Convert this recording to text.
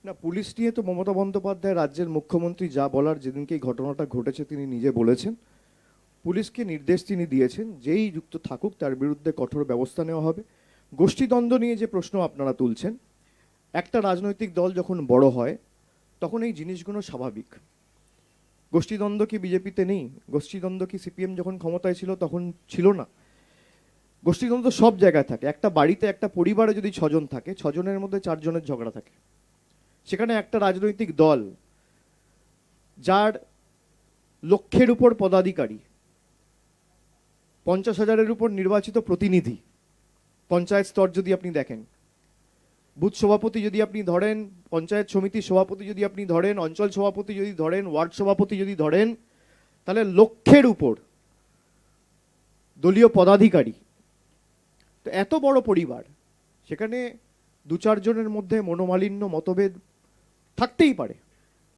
না, পুলিশ নিয়ে তো মমতা বন্দ্যোপাধ্যায় রাজ্যের মুখ্যমন্ত্রী যা বলার, যেদিনকে এই ঘটনাটা ঘটেছে তিনি নিজে বলেছেন। পুলিশকে নির্দেশ তিনি দিয়েছেন, যেই যুক্ত থাকুক তার বিরুদ্ধে কঠোর ব্যবস্থা নেওয়া হবে। গোষ্ঠীদ্বন্দ্ব নিয়ে যে প্রশ্ন আপনারা তুলছেন, একটা রাজনৈতিক দল যখন বড় হয় তখন এই জিনিসগুলো স্বাভাবিক। গোষ্ঠীদ্বন্দ্ব কি বিজেপিতে নেই? গোষ্ঠীদ্বন্দ্ব কি সিপিএম যখন ক্ষমতায় ছিল তখন ছিল না? গোষ্ঠীদ্বন্দ্ব সব জায়গায় থাকে। একটা বাড়িতে, একটা পরিবারে যদি ছজন থাকে, ছজনের মধ্যে চারজনের ঝগড়া থাকে। সেখানে একটা রাজনৈতিক দল যার লক্ষের উপর পদাধিকারী, 50,000-এর উপর নির্বাচিত প্রতিনিধি, পঞ্চায়েত স্তর যদি আপনি দেখেন, বুথ সভাপতি যদি আপনি ধরেন, পঞ্চায়েত সমিতির সভাপতি যদি আপনি ধরেন, অঞ্চল সভাপতি যদি ধরেন, ওয়ার্ড সভাপতি যদি ধরেন, তাহলে লক্ষের উপর দলীয় পদাধিকারী। তো এত বড় পরিবার, সেখানে দু চারজনের মধ্যে মনোমালিন্য, মতভেদ থাকতেই পারে।